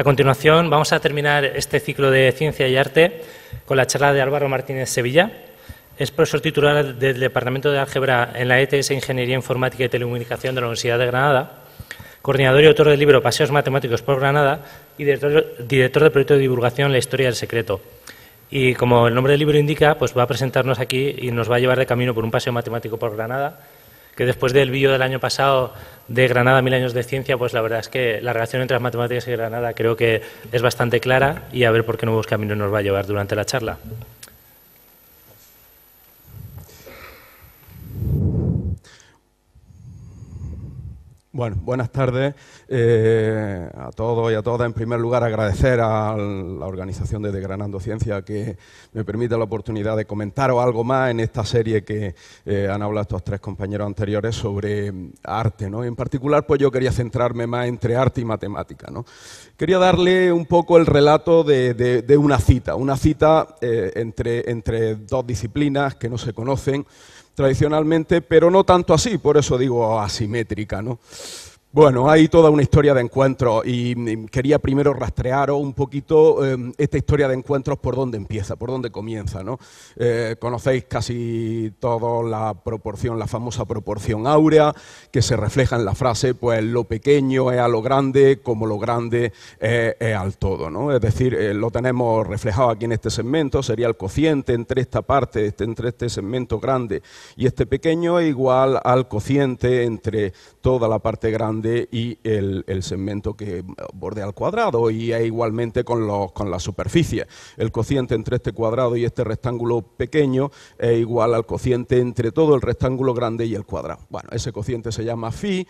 A continuación, vamos a terminar este ciclo de Ciencia y Arte con la charla de Álvaro Martínez Sevilla. Es profesor titular del Departamento de Álgebra en la ETS Ingeniería Informática y Telecomunicación de la Universidad de Granada, coordinador y autor del libro Paseos Matemáticos por Granada y director del proyecto de divulgación La Historia del Secreto. Y como el nombre del libro indica, pues va a presentarnos aquí y nos va a llevar de camino por un paseo matemático por Granada, que después del vídeo del año pasado de Granada, 1000 años de ciencia, pues la verdad es que la relación entre las matemáticas y Granada creo que es bastante clara y a ver por qué nuevos caminos nos va a llevar durante la charla. Bueno, buenas tardes a todos y a todas. En primer lugar, agradecer a la organización de Desgranando Ciencia que me permite la oportunidad de comentaros algo más en esta serie que han hablado estos tres compañeros anteriores sobre arte, ¿no? En particular, pues yo quería centrarme más entre arte y matemática, ¿no? Quería darle un poco el relato de una cita entre dos disciplinas que no se conocen tradicionalmente, pero no tanto así, por eso digo asimétrica, ¿no? Bueno, hay toda una historia de encuentros y quería primero rastrearos un poquito esta historia de encuentros por dónde empieza, por dónde comienza, ¿no? Conocéis casi todos la famosa proporción áurea, que se refleja en la frase, pues lo pequeño es a lo grande, como lo grande es al todo, ¿no? Es decir, lo tenemos reflejado aquí en este segmento, sería el cociente entre esta parte, entre este segmento grande y este pequeño, es igual al cociente entre toda la parte grande y el segmento que bordea el cuadrado, y es igualmente con la superficie. El cociente entre este cuadrado y este rectángulo pequeño es igual al cociente entre todo el rectángulo grande y el cuadrado. Bueno, ese cociente se llama phi,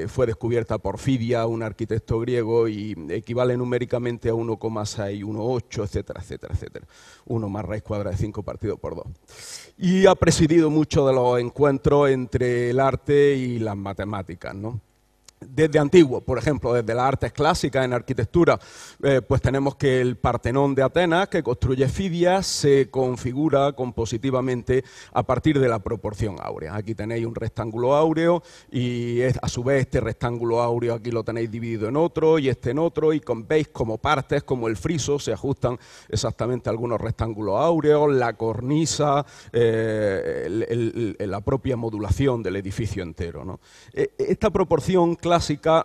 fue descubierta por Fidia, un arquitecto griego, y equivale numéricamente a 1,618, etcétera, etcétera, etcétera. 1 más raíz cuadrada de 5 partido por 2. Y ha presidido mucho de los encuentros entre el arte y las matemáticas, ¿no? Desde antiguo, por ejemplo, desde las artes clásicas en arquitectura, pues tenemos que el Partenón de Atenas, que construye Fidia, se configura compositivamente a partir de la proporción áurea. Aquí tenéis un rectángulo áureo y a su vez este rectángulo áureo aquí lo tenéis dividido en otro y este en otro, y veis como partes, como el friso, se ajustan exactamente a algunos rectángulos áureos, la cornisa, la propia modulación del edificio entero, ¿no? Esta proporción clásica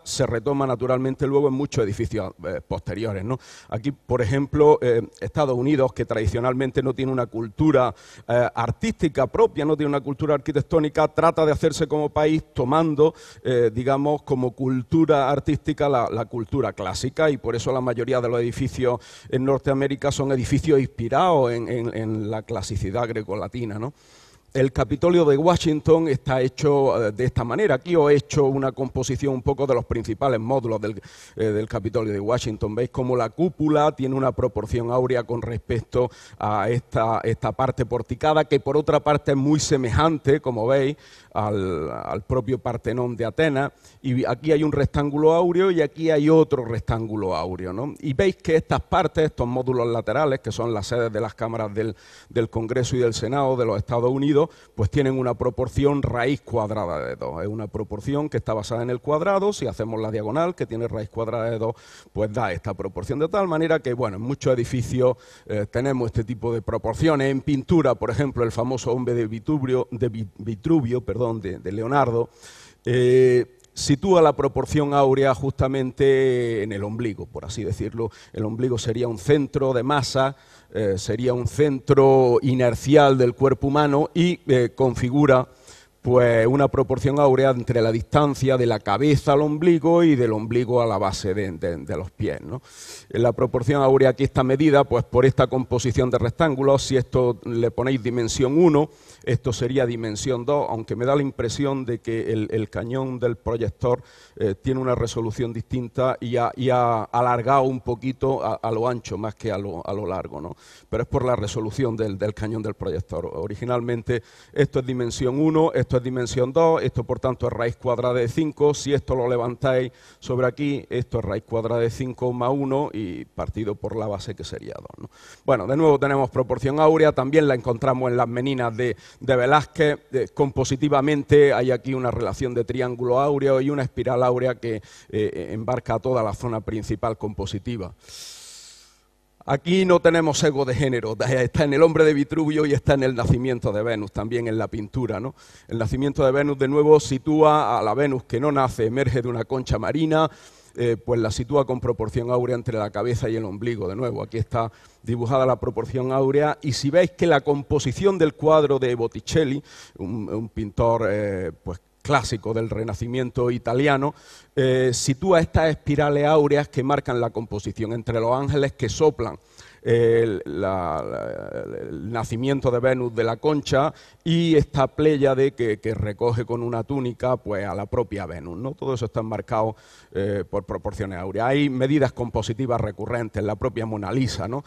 se retoma naturalmente luego en muchos edificios posteriores, ¿no? Aquí, por ejemplo, Estados Unidos, que tradicionalmente no tiene una cultura artística propia, no tiene una cultura arquitectónica, trata de hacerse como país tomando, digamos, como cultura artística la cultura clásica, y por eso la mayoría de los edificios en Norteamérica son edificios inspirados en la clasicidad grecolatina, ¿no? El Capitolio de Washington está hecho de esta manera. Aquí os he hecho una composición un poco de los principales módulos del Capitolio de Washington. Veis cómo la cúpula tiene una proporción áurea con respecto a esta parte porticada, que por otra parte es muy semejante, como veis, al propio Partenón de Atenas. Y aquí hay un rectángulo áureo y aquí hay otro rectángulo áureo, ¿no? Y veis que estas partes, estos módulos laterales, que son las sedes de las cámaras del Congreso y del Senado de los Estados Unidos, pues tienen una proporción raíz cuadrada de 2. Es una proporción que está basada en el cuadrado. Si hacemos la diagonal, que tiene raíz cuadrada de 2, pues da esta proporción, de tal manera que, bueno, en muchos edificios tenemos este tipo de proporciones. En pintura, por ejemplo, el famoso Hombre de Vitruvio, de Leonardo, sitúa la proporción áurea justamente en el ombligo, por así decirlo. El ombligo sería un centro de masa, sería un centro inercial del cuerpo humano y configura pues una proporción áurea entre la distancia de la cabeza al ombligo y del ombligo a la base de los pies, ¿no? La proporción áurea aquí está medida pues por esta composición de rectángulos. Si esto le ponéis dimensión 1, esto sería dimensión 2, aunque me da la impresión de que el cañón del proyector tiene una resolución distinta y ha alargado un poquito a lo ancho más que a lo largo, ¿no? Pero es por la resolución del cañón del proyector. Originalmente esto es dimensión 1, esto esto es dimensión 2, esto por tanto es raíz cuadrada de 5, si esto lo levantáis sobre aquí, esto es raíz cuadrada de 5 más 1 y partido por la base que sería 2, ¿no? Bueno, de nuevo tenemos proporción áurea, también la encontramos en las meninas de Velázquez, compositivamente hay aquí una relación de triángulo áureo y una espiral áurea que embarca a toda la zona principal compositiva. Aquí no tenemos sesgo de género, está en el hombre de Vitruvio y está en el nacimiento de Venus, también en la pintura, ¿no? El nacimiento de Venus, de nuevo, sitúa a la Venus que no nace, emerge de una concha marina, pues la sitúa con proporción áurea entre la cabeza y el ombligo. De nuevo, aquí está dibujada la proporción áurea y si veis que la composición del cuadro de Botticelli, un pintor pues clásico del Renacimiento italiano, sitúa estas espirales áureas que marcan la composición entre los ángeles que soplan el nacimiento de Venus de la Concha y esta Pléyade que recoge con una túnica pues, a la propia Venus, ¿no? Todo eso está enmarcado por proporciones áureas. Hay medidas compositivas recurrentes, la propia Mona Lisa, ¿no?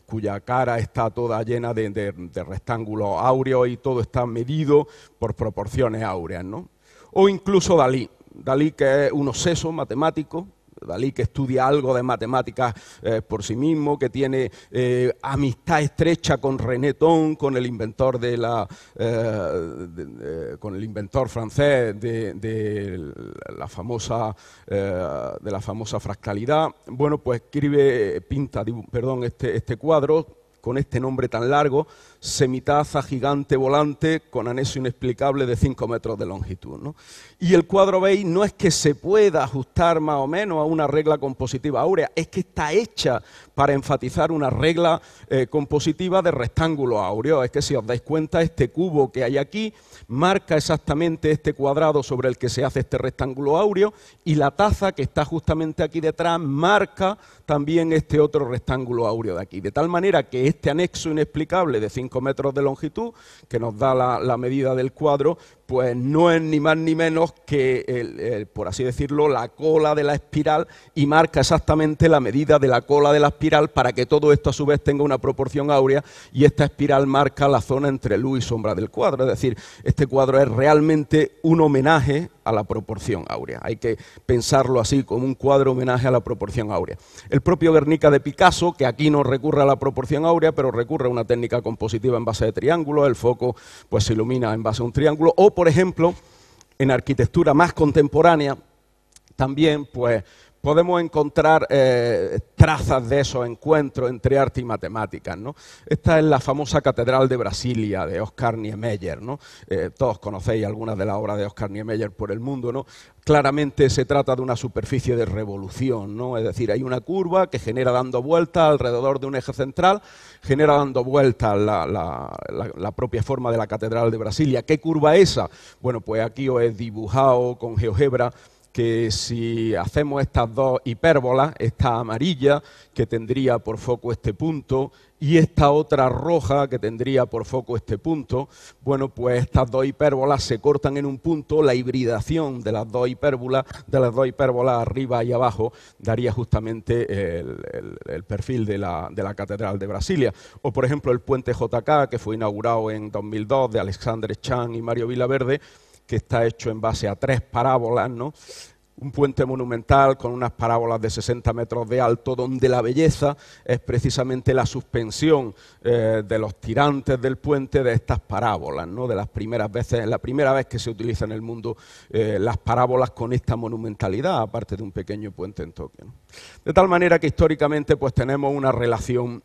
Cuya cara está toda llena de rectángulos áureos y todo está medido por proporciones áureas, ¿no? O incluso Dalí. Dalí, que es un obseso matemático, Dalí que estudia algo de matemáticas por sí mismo, que tiene amistad estrecha con René Thon, con el inventor con el inventor francés de la famosa fractalidad. Bueno, pues pinta este cuadro con este nombre tan largo, semitaza gigante volante con anexo inexplicable de 5 metros de longitud, ¿no? Y el cuadro, veis, no es que se pueda ajustar más o menos a una regla compositiva áurea, es que está hecha para enfatizar una regla compositiva de rectángulo áureo. Es que si os dais cuenta, este cubo que hay aquí marca exactamente este cuadrado sobre el que se hace este rectángulo áureo y la taza que está justamente aquí detrás marca también este otro rectángulo áureo de aquí. De tal manera que este anexo inexplicable de 5 metros de longitud, que nos da la medida del cuadro, pues no es ni más ni menos que, por así decirlo, la cola de la espiral y marca exactamente la medida de la cola de la espiral para que todo esto a su vez tenga una proporción áurea y esta espiral marca la zona entre luz y sombra del cuadro. Es decir, este cuadro es realmente un homenaje a la proporción áurea. Hay que pensarlo así, como un cuadro homenaje a la proporción áurea. El propio Guernica de Picasso, que aquí no recurre a la proporción áurea, pero recurre a una técnica compositiva en base de triángulos, el foco pues se ilumina en base a un triángulo, o por ejemplo, en arquitectura más contemporánea, también pues podemos encontrar trazas de esos encuentros entre arte y matemáticas, ¿no? Esta es la famosa Catedral de Brasilia, de Oscar Niemeyer, ¿no? Todos conocéis algunas de las obras de Oscar Niemeyer por el mundo, ¿no? Claramente se trata de una superficie de revolución, ¿no? Es decir, hay una curva que genera dando vueltas alrededor de un eje central, genera dando vueltas la propia forma de la Catedral de Brasilia. ¿Qué curva es esa? Bueno, pues aquí os he dibujado con GeoGebra que si hacemos estas dos hipérbolas, esta amarilla que tendría por foco este punto y esta otra roja que tendría por foco este punto, bueno, pues estas dos hipérbolas se cortan en un punto, la hibridación de las dos hipérbolas arriba y abajo daría justamente el perfil de la Catedral de Brasilia. O por ejemplo el puente JK, que fue inaugurado en 2002 de Alexandre Chan y Mario Vilaverde, que está hecho en base a 3 parábolas, ¿no? Un puente monumental con unas parábolas de 60 metros de alto, donde la belleza es precisamente la suspensión de los tirantes del puente de estas parábolas, ¿no? De las primeras veces, la primera vez que se utiliza en el mundo las parábolas con esta monumentalidad, aparte de un pequeño puente en Tokio, ¿no? De tal manera que históricamente pues tenemos una relación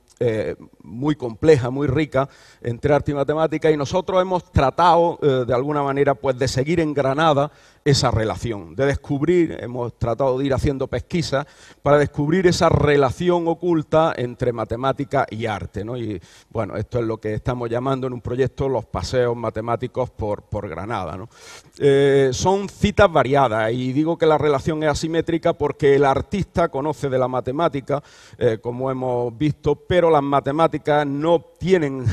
muy compleja, muy rica entre arte y matemática, y nosotros hemos tratado de alguna manera pues de seguir en Granada esa relación, de descubrir, hemos tratado de ir haciendo pesquisas para descubrir esa relación oculta entre matemática y arte, ¿no? Y bueno, esto es lo que estamos llamando en un proyecto los paseos matemáticos por Granada, ¿no? Son citas variadas y digo que la relación es asimétrica porque el artista conoce de la matemática, como hemos visto, pero las matemáticas no tienen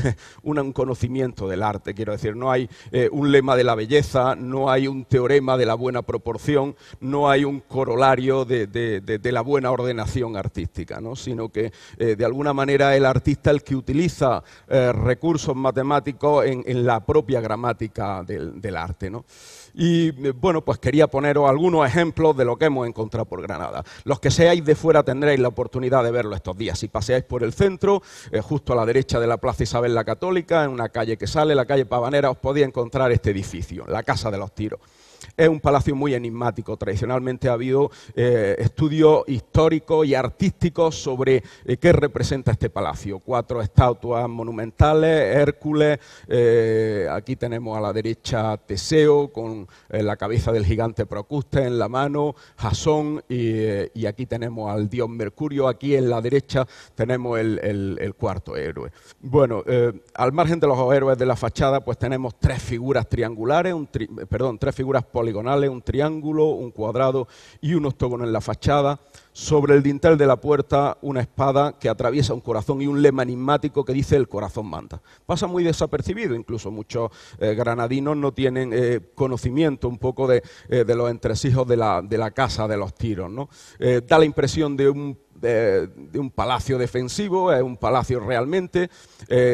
un conocimiento del arte, quiero decir, no hay un lema de la belleza, no hay un teorema de de la buena proporción, no hay un corolario de la buena ordenación artística, ¿no? Sino que de alguna manera el artista es el que utiliza recursos matemáticos en la propia gramática del arte, ¿no? Y bueno, pues quería poneros algunos ejemplos de lo que hemos encontrado por Granada. Los que seáis de fuera tendréis la oportunidad de verlo estos días. Si paseáis por el centro, justo a la derecha de la Plaza Isabel la Católica, en una calle que sale, la calle Pavanera, os podéis encontrar este edificio, la Casa de los Tiros. Es un palacio muy enigmático. Tradicionalmente ha habido estudios históricos y artísticos sobre qué representa este palacio. 4 estatuas monumentales, Hércules, aquí tenemos a la derecha Teseo con la cabeza del gigante Procustes en la mano, Jasón y aquí tenemos al dios Mercurio. Aquí en la derecha tenemos el cuarto héroe. Bueno, al margen de los héroes de la fachada, pues tenemos 3 figuras triangulares, 3 figuras poligonales, un triángulo, un cuadrado y un octógono en la fachada. Sobre el dintel de la puerta, una espada que atraviesa un corazón y un lema enigmático que dice "el corazón manda". Pasa muy desapercibido, incluso muchos granadinos no tienen conocimiento un poco de los entresijos de la Casa de los Tiros, ¿no? Da la impresión de un palacio defensivo, es un palacio realmente,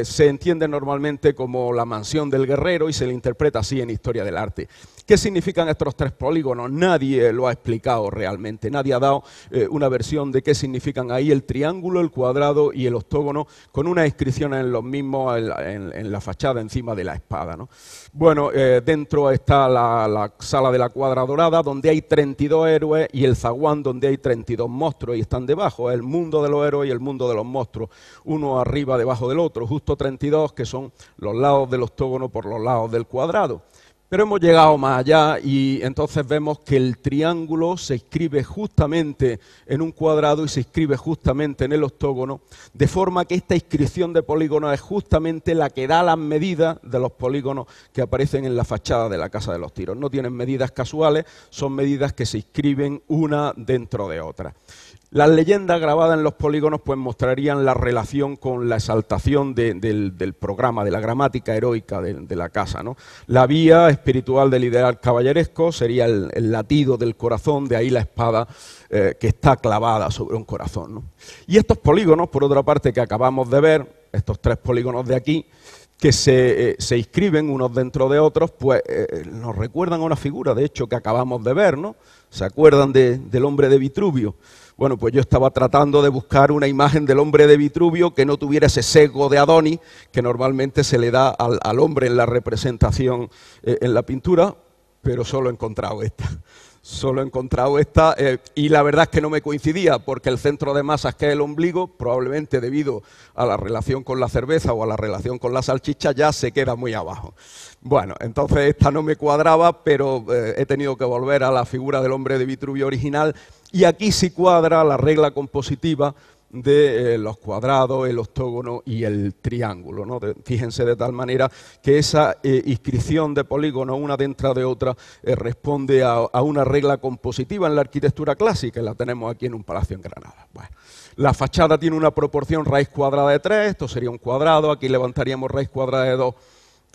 se entiende normalmente como la mansión del guerrero y se le interpreta así en historia del arte. ¿Qué significan estos 3 polígonos? Nadie lo ha explicado realmente, nadie ha dado una versión de qué significan ahí el triángulo, el cuadrado y el octógono, con unas inscripciones en los mismos en la fachada encima de la espada, ¿no? Bueno, dentro está la sala de la Cuadra Dorada, donde hay 32 héroes, y el zaguán, donde hay 32 monstruos, y están debajo, el mundo de los héroes y el mundo de los monstruos, uno arriba debajo del otro, justo 32, que son los lados del octógono por los lados del cuadrado. Pero hemos llegado más allá y entonces vemos que el triángulo se inscribe justamente en un cuadrado y se inscribe justamente en el octógono, de forma que esta inscripción de polígonos es justamente la que da las medidas de los polígonos que aparecen en la fachada de la Casa de los Tiros. No tienen medidas casuales, son medidas que se inscriben una dentro de otra. Las leyendas grabadas en los polígonos pues mostrarían la relación con la exaltación del programa, de la gramática heroica de la casa, ¿no? La vía espiritual del ideal caballeresco sería el latido del corazón, de ahí la espada que está clavada sobre un corazón, ¿no? Y estos polígonos, por otra parte, que acabamos de ver, estos 3 polígonos de aquí, que se inscriben unos dentro de otros, pues nos recuerdan a una figura, de hecho, que acabamos de ver, ¿no? ¿Se acuerdan del hombre de Vitruvio? Bueno, pues yo estaba tratando de buscar una imagen del hombre de Vitruvio que no tuviera ese sesgo de Adonis que normalmente se le da al hombre en la representación en la pintura, pero solo he encontrado esta. Solo he encontrado esta y la verdad es que no me coincidía porque el centro de masas, que es el ombligo, probablemente debido a la relación con la cerveza o a la relación con la salchicha, ya se queda muy abajo. Bueno, entonces esta no me cuadraba, pero he tenido que volver a la figura del hombre de Vitruvio original y aquí sí cuadra la regla compositiva de los cuadrados, el octógono y el triángulo, ¿no? Fíjense, de tal manera que esa inscripción de polígonos una dentro de otra responde a una regla compositiva en la arquitectura clásica, y la tenemos aquí en un palacio en Granada. Bueno, la fachada tiene una proporción raíz cuadrada de 3, esto sería un cuadrado, aquí levantaríamos raíz cuadrada de 2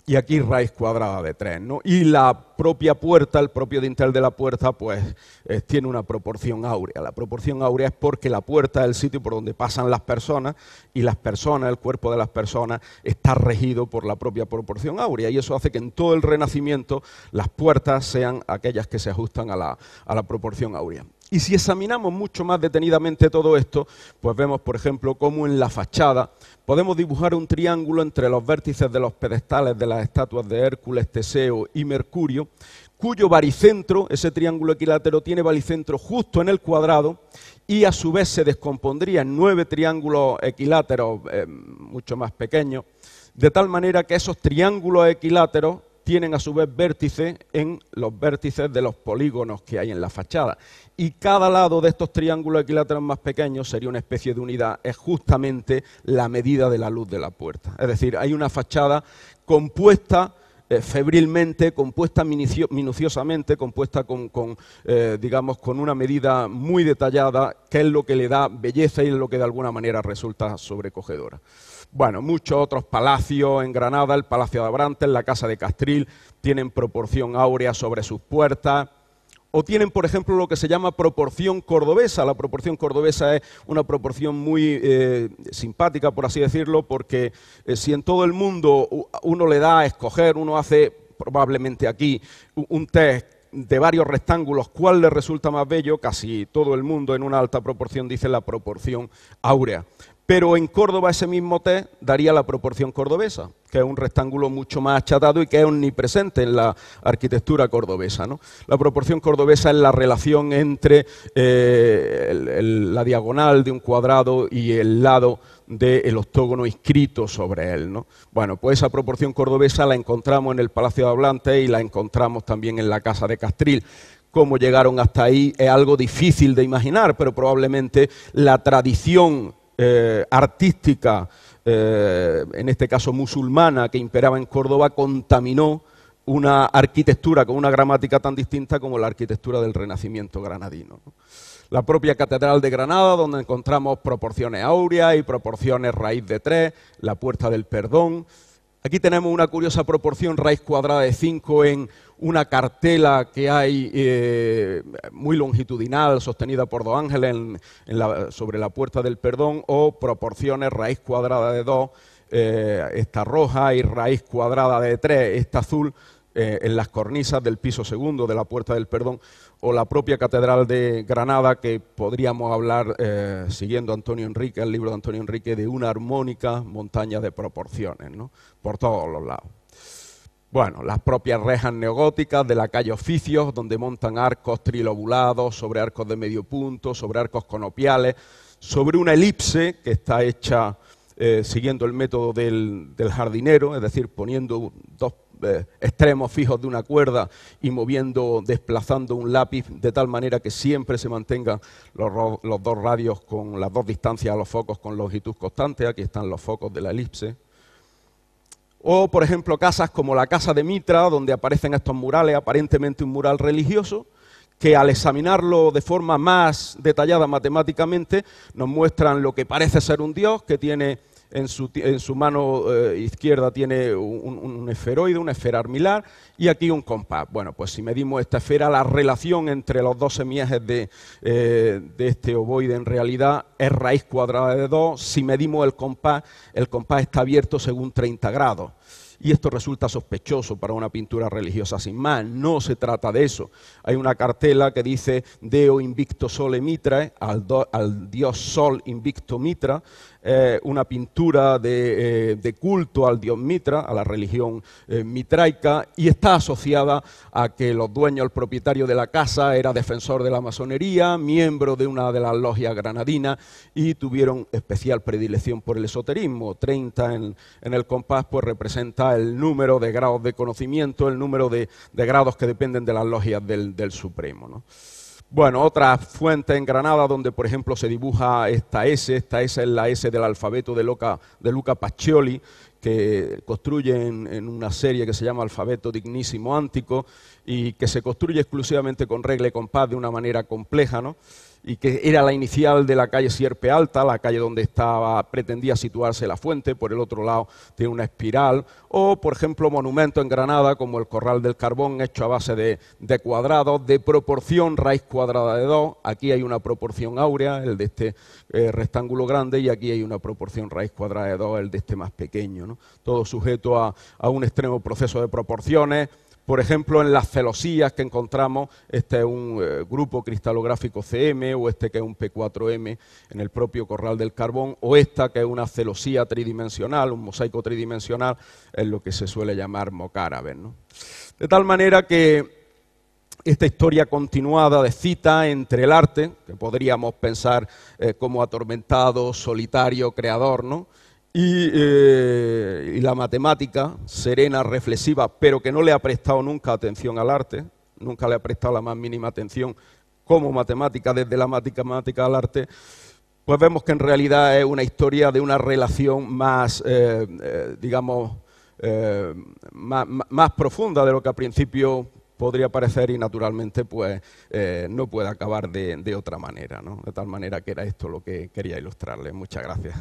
y aquí raíz cuadrada de 3, ¿no? Y la propia puerta, el propio dintel de la puerta, pues tiene una proporción áurea. La proporción áurea es porque la puerta es el sitio por donde pasan las personas y las personas, el cuerpo de las personas, está regido por la propia proporción áurea, y eso hace que en todo el Renacimiento las puertas sean aquellas que se ajustan a la proporción áurea. Y si examinamos mucho más detenidamente todo esto, pues vemos, por ejemplo, cómo en la fachada podemos dibujar un triángulo entre los vértices de los pedestales de las estatuas de Hércules, Teseo y Mercurio, cuyo baricentro, ese triángulo equilátero, tiene baricentro justo en el cuadrado y a su vez se descompondría en 9 triángulos equiláteros mucho más pequeños, de tal manera que esos triángulos equiláteros tienen a su vez vértices en los vértices de los polígonos que hay en la fachada. Y cada lado de estos triángulos equiláteros más pequeños sería una especie de unidad, es justamente la medida de la luz de la puerta. Es decir, hay una fachada compuesta febrilmente, compuesta minuciosamente, compuesta digamos, con una medida muy detallada, que es lo que le da belleza y es lo que de alguna manera resulta sobrecogedora. Bueno, muchos otros palacios en Granada, el Palacio de Abrantes, la Casa de Castril, tienen proporción áurea sobre sus puertas. O tienen, por ejemplo, lo que se llama proporción cordobesa. La proporción cordobesa es una proporción muy simpática, por así decirlo, porque si en todo el mundo uno le da a escoger, uno hace probablemente aquí un test de varios rectángulos, ¿cuál le resulta más bello? Casi todo el mundo en una alta proporción dice la proporción áurea. Pero en Córdoba ese mismo test daría la proporción cordobesa, que es un rectángulo mucho más achatado y que es omnipresente en la arquitectura cordobesa, ¿no? La proporción cordobesa es la relación entre la diagonal de un cuadrado y el lado del octógono inscrito sobre él, ¿no? Bueno, pues esa proporción cordobesa la encontramos en el Palacio de Ablantes y la encontramos también en la Casa de Castril. Cómo llegaron hasta ahí es algo difícil de imaginar, pero probablemente la tradición artística, en este caso musulmana, que imperaba en Córdoba, contaminó una arquitectura con una gramática tan distinta como la arquitectura del Renacimiento granadino, ¿no? La propia Catedral de Granada, donde encontramos proporciones áureas y proporciones raíz de 3, la Puerta del Perdón. Aquí tenemos una curiosa proporción raíz cuadrada de 5 en una cartela que hay muy longitudinal, sostenida por dos ángeles sobre la Puerta del Perdón, o proporciones raíz cuadrada de 2, esta roja, y raíz cuadrada de 3, esta azul, en las cornisas del piso segundo de la Puerta del Perdón, o la propia Catedral de Granada, que podríamos hablar, siguiendo Antonio Enrique, el libro de Antonio Enrique, de una armónica montaña de proporciones, ¿no? Por todos los lados. Bueno, las propias rejas neogóticas de la calle Oficios, donde montan arcos trilobulados, sobre arcos de medio punto, sobre arcos conopiales, sobre una elipse que está hecha siguiendo el método del jardinero, es decir, poniendo dos extremos fijos de una cuerda y desplazando un lápiz de tal manera que siempre se mantengan los dos radios con las dos distancias a los focos con longitud constante. Aquí están los focos de la elipse. O, por ejemplo, casas como la Casa de Mitra, donde aparecen estos murales, aparentemente un mural religioso, que al examinarlo de forma más detallada matemáticamente nos muestran lo que parece ser un dios, que tiene en su mano izquierda tiene un esferoide, una esfera armilar, y aquí un compás. Bueno, pues si medimos esta esfera, la relación entre los dos semiejes de este ovoide en realidad es raíz cuadrada de 2. Si medimos el compás está abierto según 30 grados. Y esto resulta sospechoso para una pintura religiosa sin más. No se trata de eso. Hay una cartela que dice Deo invicto sole mitrae, al dios Sol invicto Mitra, una pintura de culto al dios Mitra, a la religión mitraica, y está asociada a que los dueños, el propietario de la casa, era defensor de la masonería, miembro de una de las logias granadinas, y tuvieron especial predilección por el esoterismo. 30 en el compás pues representa el número de grados de conocimiento, el número de grados que dependen de las logias del Supremo, ¿no? Bueno, otra fuente en Granada donde, por ejemplo, se dibuja esta S es la S del alfabeto de Luca Pacioli, que construye en una serie que se llama Alfabeto Dignissimo Antico, y que se construye exclusivamente con regla y compás de una manera compleja, ¿no? Y que era la inicial de la calle Sierpe Alta, la calle donde pretendía situarse la fuente. Por el otro lado tiene una espiral. O, por ejemplo, monumentos en Granada como el Corral del Carbón, hecho a base de cuadrados, de proporción raíz cuadrada de 2. Aquí hay una proporción áurea, el de este rectángulo grande, y aquí hay una proporción raíz cuadrada de 2, el de este más pequeño, ¿no? Todo sujeto a un extremo proceso de proporciones. Por ejemplo, en las celosías que encontramos, este es un grupo cristalográfico CM, o este que es un P4M en el propio Corral del Carbón, o esta que es una celosía tridimensional, un mosaico tridimensional, es lo que se suele llamar mocárabes, ¿no? De tal manera que esta historia continuada de cita entre el arte, que podríamos pensar como atormentado, solitario, creador, ¿no? Y la matemática, serena, reflexiva, pero que no le ha prestado nunca atención al arte, nunca le ha prestado la más mínima atención como matemática, desde la matemática al arte, pues vemos que en realidad es una historia de una relación más, más profunda de lo que a principio podría parecer, y naturalmente pues no puede acabar de otra manera, ¿no? De tal manera que era esto lo que quería ilustrarles. Muchas gracias.